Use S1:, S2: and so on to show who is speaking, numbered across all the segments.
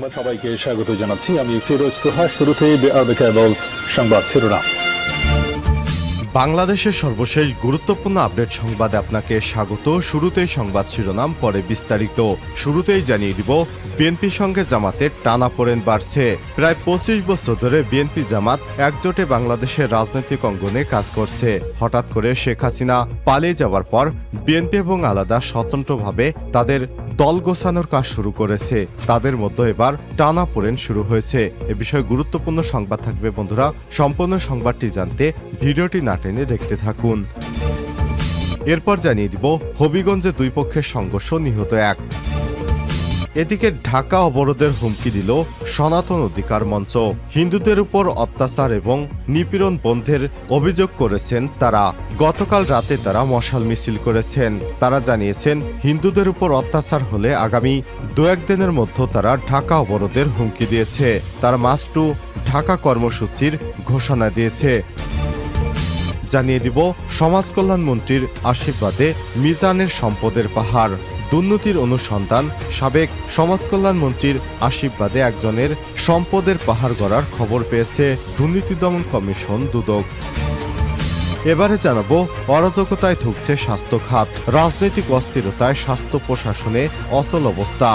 S1: সংবাদ সবাইকে স্বাগত জানাচ্ছি। আমি ফিরোজ তোহা। শুরুতেই সংবাদ শিরোনাম।
S2: বাংলাদেশের সর্বশেষ গুরুত্বপূর্ণ আপডেট সংবাদে আপনাকে স্বাগত। শুরুতেই সংবাদ শিরোনাম, পরে বিস্তারিত। শুরুতেই জানিয়ে দিব, বিএনপির সঙ্গে জামাতের টানাপোড়েন বাড়ছে। প্রায় ২৫ বছর ধরে বিএনপি জামাত একজোটে বাংলাদেশের রাজনৈতিক অঙ্গনে কাজ করছে। হঠাৎ করে শেখ হাসিনা পালিয়ে যাওয়ার পর বিএনপি এবং আলাদা স্বতন্ত্রভাবে তাদের দল গোছানোর কাজ শুরু করেছে। তাদের মধ্যে এবার টানাপোড়েন শুরু হয়েছে। এ বিষয়ে গুরুত্বপূর্ণ সংবাদ থাকবে বন্ধুরা। সম্পূর্ণ সংবাদটি জানতে ভিডিওটি না টেনে দেখতে থাকুন। এরপর জানিয়ে দিব, হবিগঞ্জে দুই পক্ষের সংঘর্ষ, নিহত এক। এদিকে ঢাকা অবরোধের হুমকি দিল সনাতন অধিকার মঞ্চ। হিন্দুদের উপর অত্যাচার এবং নিপীড়ন বন্ধের অভিযোগ করেছেন তারা। গতকাল রাতে তারা মশাল মিছিল করেছেন। তারা জানিয়েছেন, হিন্দুদের উপর অত্যাচার হলে আগামী দু একদিনের মধ্যে তারা ঢাকা অবরোধের হুমকি দিয়েছে। তারা মার্চ টু ঢাকা কর্মসূচির ঘোষণা দিয়েছে। জানিয়ে দিব, সমাজ কল্যাণ মন্ত্রীর আশীর্বাদে মিজানের সম্পদের পাহাড়। দুর্নীতির অনুসন্ধান, সাবেক সমাজ কল্যাণ মন্ত্রীর আশীর্বাদে একজনের সম্পদের পাহাড় গড়ার খবর পেয়েছে দুর্নীতি দমন কমিশন দুদক। এবারে জানাবো, অরাজকতায় ঢুকছে স্বাস্থ্য খাত। রাজনৈতিক অস্থিরতায় স্বাস্থ্য প্রশাসনে অচল অবস্থা।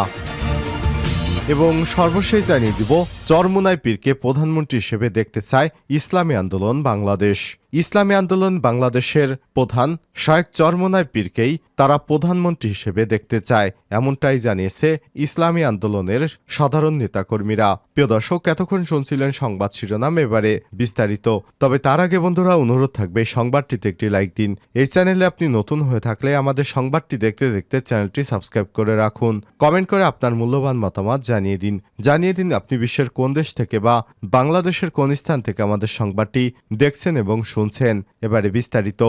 S2: এবং সর্বশেষ জানিয়ে দিব, চরমোনাই পীরকে প্রধানমন্ত্রী হিসেবে দেখতে চায় ইসলামী আন্দোলন বাংলাদেশ। ইসলামী আন্দোলন বাংলাদেশের প্রধান শায়েখ চরমোনাই পীরকেই তারা প্রধানমন্ত্রী হিসেবে দেখতে চায়, এমনটাই জানিয়েছে ইসলামী আন্দোলনের সাধারণ নেতাকর্মীরা। প্রিয় দর্শক, এতক্ষণ শুনছিলেন সংবাদ শিরোনাম, এবারে বিস্তারিত। তবে তার আগে বন্ধুরা, অনুরোধ থাকবে সংবাদটিতে একটি লাইক দিন। এই চ্যানেলে আপনি নতুন হয়ে থাকলে আমাদের সংবাদটি দেখতে দেখতে চ্যানেলটি সাবস্ক্রাইব করে রাখুন। কমেন্ট করে আপনার মূল্যবান মতামত জানিয়ে দিন আপনি বিশ্বের কোন দেশ থেকে বা বাংলাদেশের কোন স্থান থেকে আমাদের সংবাদটি দেখছেন এবং শুনছেন। এবারে বিস্তারিত।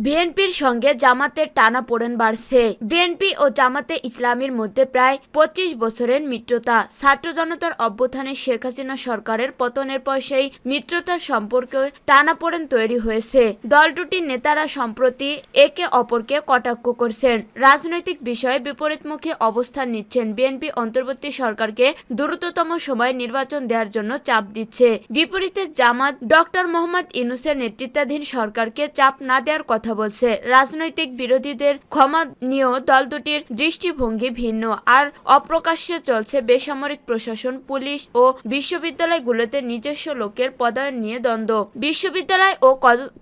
S3: বিএনপির সঙ্গে জামাতের টানাপোড়েন বাড়ছে। বিএনপি ও জামাতে ইসলামীর মধ্যে প্রায় ২৫ বছরের মিত্রতা। ছাত্র জনতার অভ্যুত্থানে শেখ হাসিনা সরকারের পতনের পর সেই মিত্রতার সম্পর্কে টানাপোড়েন তৈরি হয়েছে। দল দুটির নেতারা সম্প্রতি একে অপরকে কটাক্ষ করছেন। রাজনৈতিক বিষয়ে বিপরীতমুখী অবস্থান নিচ্ছেন। বিএনপি অন্তর্বর্তী সরকারকে দ্রুততম সময়ে নির্বাচন দেওয়ার জন্য চাপ দিচ্ছে। বিপরীতে জামাত ডক্টর মোহাম্মদ ইউনূসের নেতৃত্বাধীন সরকারকে চাপ না দেওয়ার কথা বলছে। রাজনৈতিক বিরোধীদের ক্ষমা নিয়েও দল দুটির দৃষ্টিভঙ্গি ভিন্ন। আর অপ্রকাশ্যে চলছে বেসামরিক প্রশাসন, পুলিশ ও বিশ্ববিদ্যালয়গুলোতে নিজস্ব লোকের পদায়ন নিয়ে দ্বন্দ্ব। বিশ্ববিদ্যালয় ও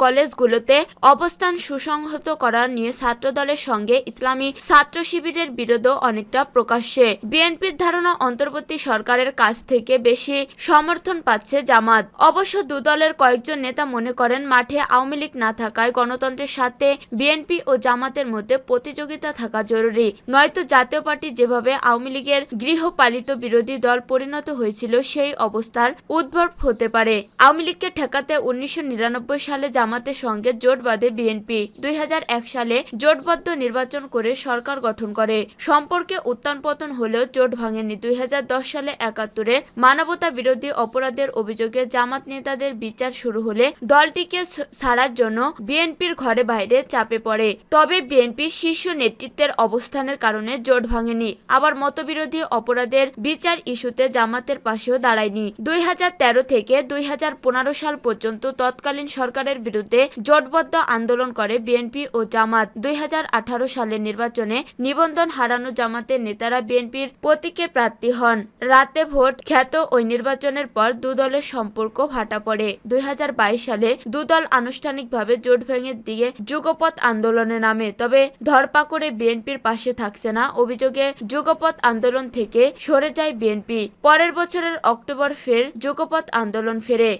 S3: কলেজগুলোতে অবস্থান সুসংহত করা নিয়ে ছাত্রদলের সঙ্গে ইসলামী ছাত্র শিবিরের বিরোধও অনেকটা প্রকাশ্যে। বিএনপির ধারণা, অন্তর্বর্তী সরকারের কাছ থেকে বেশি সমর্থন পাচ্ছে জামাত। অবশ্য দুদলের কয়েকজন নেতা মনে করেন, মাঠে আওয়ামী লীগ না থাকায় গণতন্ত্রের সাথে বিএনপি ও জামাতের মধ্যে প্রতিযোগিতা থাকা জরুরি। নয়তো জাতীয় পার্টি যেভাবে আওয়ামী লীগের গৃহপালিত বিরোধী দল পরিণত হয়েছিল, সেই অবস্থার উদ্ভব হতে পারে। আওয়ামী লীগকে ঠেকাতে ১৯৯৯ সালে জামাতের সঙ্গে জোট বাঁধে বিএনপি। ২০০১ সালে জোটবদ্ধ নির্বাচন করে সরকার গঠন করে। সম্পর্কে উত্থান পতন হলেও জোট ভাঙেনি। ২০১০ সালে ৭১-এর মানবতা বিরোধী অপরাধের অভিযোগে জামাত নেতাদের বিচার শুরু হলে দলটিকে ছাড়ার জন্য বিএনপির ঘরে বাইরে চাপে পড়ে। তবে বিএনপির শীর্ষ নেতৃত্বের অবস্থানের কারণে জোট ভাঙেনি। আবার মতবিরোধী অপরাধের বিচার ইস্যুতে জামাতের পাশেও দাঁড়ায়নি। ২০১৩ থেকে ২০১৫ সাল পর্যন্ত তৎকালীন সরকারের বিরুদ্ধে জোটবদ্ধ আন্দোলন করে বিএনপি ও জামাত। ২০১৮ সালের নির্বাচনে নিবন্ধন হারানো জামাতের নেতারা বিএনপির প্রতীকে প্রার্থী হন। রাতে ভোট খ্যাত ওই নির্বাচনের পর দুদলের সম্পর্ক ভাটা পড়ে। ২০২২ সালে দুদল আনুষ্ঠানিকভাবে জোট ভেঙে দিয়ে যুগপৎ আন্দোলনে নামে। তবে ধরপাকড়ে বিএনপির পাশে থাকছে না অভিযোগে যুগপৎ আন্দোলন থেকে সরে যায় বিএনপি। পরের বছরের অক্টোবর ফের যুগপৎ আন্দোলন ফেরে।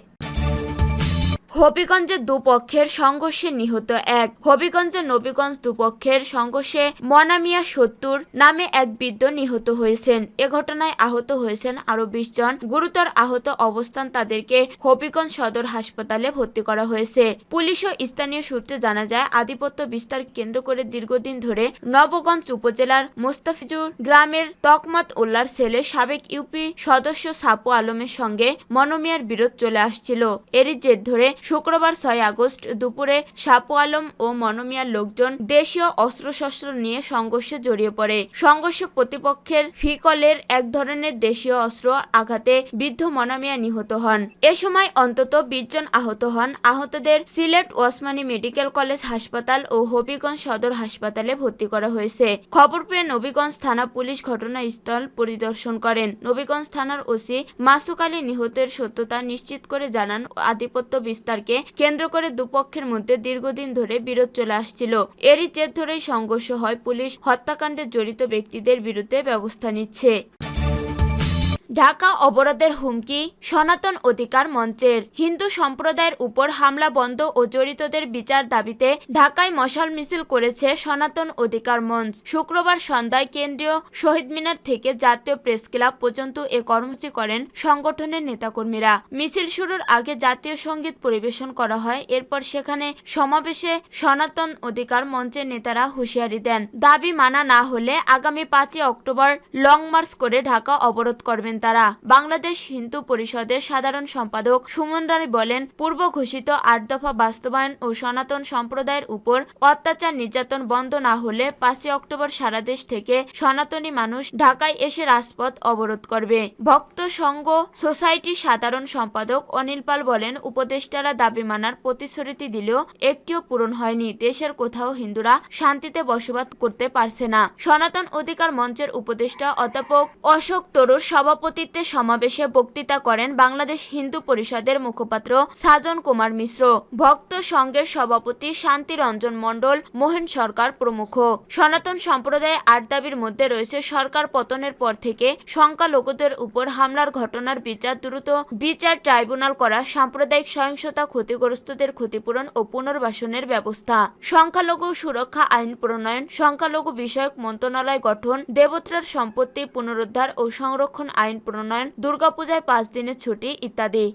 S3: হবিগঞ্জে দুপক্ষের সংঘর্ষে নিহত এক। হবিগঞ্জে নবীগঞ্জ দুপক্ষের সংঘর্ষে মনামিয়া ৭০ নামে এক বৃদ্ধ নিহত হয়েছেন। এ ঘটনায় আহত হয়েছেন আরো ২০ জন। গুরুতর আহত অবস্থান তাদেরকে হবিগঞ্জ সদর হাসপাতালে ভর্তি করা হয়েছে। পুলিশ ও স্থানীয় সূত্রে জানা যায়, আধিপত্য বিস্তার কেন্দ্র করে দীর্ঘদিন ধরে নবগঞ্জ উপজেলার মোস্তাফিজুর গ্রামের তকমত উল্লার ছেলে সাবেক ইউপি সদস্য সাপু আলমের সঙ্গে মনমিয়ার বিরোধ চলে আসছিল। এরই জের ধরে শুক্রবার 6 আগস্ট দুপুরে সাপু আলম ও মনমিয়ার লোকজন দেশীয় অস্ত্রশস্ত্র নিয়ে সংঘর্ষে জড়িয়ে পড়ে। সংঘর্ষে প্রতিপক্ষের ফিকলের এক ধরনের দেশীয় অস্ত্র আঘাতে বৃদ্ধ মনমিয়া নিহত হন। এ সময় অন্তত 20 জন আহত হন। আহতদের সিলেট ওসমানী মেডিকেল কলেজ হাসপাতাল ও হবিগঞ্জ সদর হাসপাতালে ভর্তি করা হয়েছে। খবর পেয়ে নবীগঞ্জ থানা পুলিশ ঘটনাস্থল পরিদর্শন করেন। নবীগঞ্জ থানার ওসি মাসুক আলী নিহতের সত্যতা নিশ্চিত করে জানান, আধিপত্য বিস্তারকে কেন্দ্র করে দুপক্ষের মধ্যে দীর্ঘদিন ধরে বিরোধ চলে আসছিল। এরই জের ধরেই সংঘর্ষ হয়। পুলিশ হত্যাকাণ্ডে জড়িত ব্যক্তিদের বিরুদ্ধে ব্যবস্থা নিচ্ছে। ঢাকা অবরোধের হুমকি সনাতন অধিকার মঞ্চের। হিন্দু সম্প্রদায়ের উপর হামলা বন্ধ ও জড়িতদের বিচার দাবিতে ঢাকায় মশাল মিছিল করেছে সনাতন অধিকার মঞ্চ। শুক্রবার সন্ধ্যায় কেন্দ্রীয় শহীদ মিনার থেকে জাতীয় প্রেস ক্লাব পর্যন্ত এ কর্মসূচি করেন সংগঠনের নেতাকর্মীরা। মিছিল শুরুর আগে জাতীয় সঙ্গীত পরিবেশন করা হয়। এরপর সেখানে সমাবেশে সনাতন অধিকার মঞ্চের নেতারা হুঁশিয়ারি দেন, দাবি মানা না হলে আগামী 5 অক্টোবর লং মার্চ করে ঢাকা অবরোধ করবেন তারা। বাংলাদেশ হিন্দু পরিষদের সাধারণ সম্পাদক সুমন রায় বলেন, পূর্ব ঘোষিত 8 দফা বাস্তবায়ন ও সনাতন সম্প্রদায়ের উপর অত্যাচার নির্যাতন বন্ধ না হলে 5 অক্টোবর সারা দেশ থেকে সনাতনী মানুষ ঢাকায় এসে রাজপথ অবরোধ করবে। ভক্ত সংঘ সোসাইটির সাধারণ সম্পাদক অনিল পাল বলেন, উপদেষ্টারা দাবি মানার প্রতিশ্রুতি দিলেও একটিও পূরণ হয়নি। দেশের কোথাও হিন্দুরা শান্তিতে বসবাস করতে পারছে না। সনাতন অধিকার মঞ্চের উপদেষ্টা অধ্যাপক অশোক তরুর সভাপতিত্বে সমাবেশে বক্তৃতা করেন বাংলাদেশ হিন্দু পরিষদের মুখপাত্র সাজন কুমার মিশ্র, ভক্ত সংঘের সভাপতি শান্তি রঞ্জন মণ্ডল, মোহন সরকার প্রমুখ। সনাতন সম্প্রদায় 8 দাবির মধ্যে রয়েছে সরকার পতনের পর থেকে সংখ্যালঘুদের উপর হামলার ঘটনার বিচার, দ্রুত বিচার ট্রাইব্যুনাল করা, সাম্প্রদায়িক সহিংসতা ক্ষতিগ্রস্তদের ক্ষতিপূরণ ও পুনর্বাসনের ব্যবস্থা, সংখ্যালঘু সুরক্ষা আইন প্রণয়ন, সংখ্যালঘু বিষয়ক মন্ত্রণালয় গঠন, দেবত্রার সম্পত্তি পুনরুদ্ধার ও সংরক্ষণ আইন প্রণয়ন, দুর্গাপূজায় 5 দিনের ছুটি ইত্যাদি।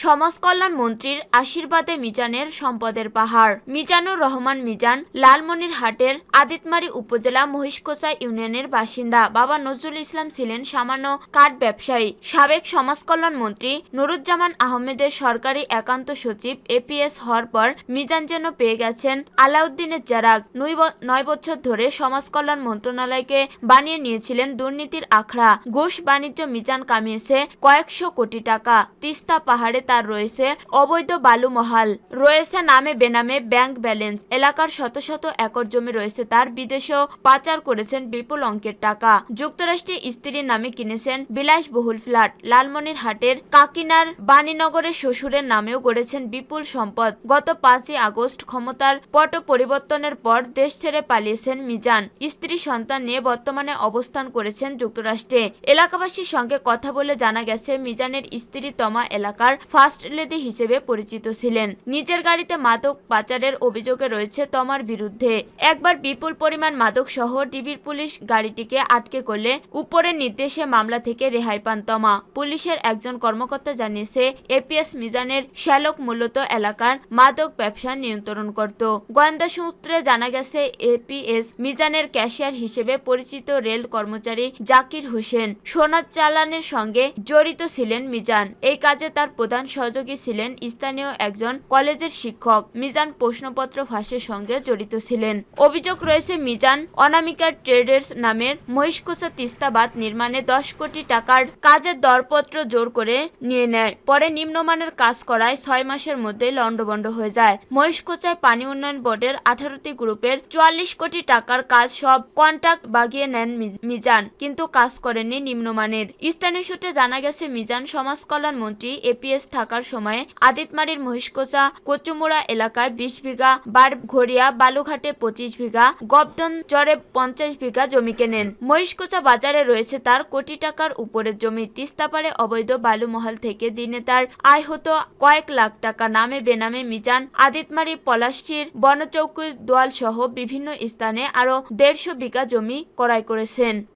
S3: সমাজ কল্যাণ মন্ত্রীর আশীর্বাদে মিজানের সম্পদের পাহাড়। মিজানুর রহমান মিজান লালমনিরহাটের আদিতমারি উপজেলা মহিষকোচা ইউনিয়নের বাসিন্দা। বাবা নজরুল ইসলাম ছিলেন সামান্য কাঠ ব্যবসায়ী। সাবেক সমাজ কল্যাণ মন্ত্রী নুরুজ্জামান আহমেদের সরকারি একান্ত সচিব এপিএস হওয়ার পর মিজান যেন পেয়ে গেছেন আলাউদ্দিনের চেরাগ। 9 বছর ধরে সমাজ কল্যাণ মন্ত্রণালয়কে বানিয়ে নিয়েছিলেন দুর্নীতির আখড়া। ঘুষ বাণিজ্য মিজান কামিয়েছে কয়েকশো কোটি টাকা। তিস্তা পাহাড়ে তার রয়েছে অবৈধ বালু মহাল, রয়েছে নামে বেনামে ব্যাংক ব্যালেন্স। এলাকার শত শত একর জমি রয়েছে তার। বিদেশেও পাচার করেছেন বিপুল অঙ্কের টাকা। যুক্তরাষ্ট্রে স্ত্রীর নামে কিনেছেন বিলাসবহুল ফ্ল্যাট। লালমনিরহাটের কাকিনার বাণীনগরের শ্বশুরের নামেও গড়েছেন বিপুল সম্পদ। গত 5 আগস্ট ক্ষমতার পট পরিবর্তনের পর দেশ ছেড়ে পালিয়েছেন মিজান। স্ত্রী সন্তান নিয়ে বর্তমানে অবস্থান করেছেন যুক্তরাষ্ট্রে। এলাকাবাসীর সঙ্গে কথা বলে জানা গেছে, মিজানের স্ত্রী তমা এলাকার ফার্স্ট লেডি হিসেবে পরিচিত ছিলেন। নিজের গাড়িতে মাদক পাচারের অভিযোগে রয়েছে তমার বিরুদ্ধে। একবার বিপুল পরিমাণ মাদক সহ ডিবির পুলিশ গাড়িটিকে আটকে করলে উপরের নির্দেশে মামলা থেকে রেহাই পান তমা। পুলিশের একজন কর্মকর্তা জানিয়েছে, এপিএস মিজানের শ্যালক মূলত এলাকার মাদক ব্যবসা নিয়ন্ত্রণ করত। গোয়েন্দা সূত্রে জানা গেছে, এপিএস মিজানের ক্যাশিয়ার হিসেবে পরিচিত রেল কর্মচারী জাকির হোসেন সোনা চালানের সঙ্গে জড়িত ছিলেন মিজান। এই কাজে তার প্রধান সহযোগী ছিলেন স্থানীয় একজন কলেজের শিক্ষক। মিজান প্রশ্নপত্র ফাঁসের সঙ্গে জড়িত ছিলেন। অভিযোগ রয়েছে, মিজান অনামিকা ট্রেডার্স নামের মহিষকোচা তিস্তা বাঁধ নির্মাণে 10 কোটি টাকার কাজের দরপত্র জোর করে নিয়ে নেয়। পরে নিম্নমানের কাজ করায় 6 মাসের মধ্যে লন্ডভন্ড হয়ে যায়। মহিষকোচায় পানি উন্নয়ন বোর্ডের 18টি গ্রুপের 44 কোটি টাকার কাজ সব কন্ট্রাক্ট বাগিয়ে নেন মিজান, কিন্তু কাজ করেননি নিম্নমানের। স্থানীয় সূত্রে জানা গেছে, মিজান সমাজ কল্যাণ মন্ত্রী এপিএস থাকার সময়ে আদিতমারির মহিষকোচা কচুমুড়া এলাকায় 20 বিঘা, বারঘড়িয়া বালুঘাটে 25 বিঘা, গবদন চরে 50 বিঘা জমি কেনেন। মহিষকোচা বাজারে রয়েছে তার কোটি টাকার উপরের জমি। তিস্তাপাড়ে অবৈধ বালু মহল থেকে দিনে তার আয় হতো কয়েক লাখ টাকা। নামে বেনামে মিজান আদিতমারি, পলাশীর বনচৌকি, দোয়াল সহ বিভিন্ন স্থানে আরো 150 বিঘা জমি ক্রয় করেছেন।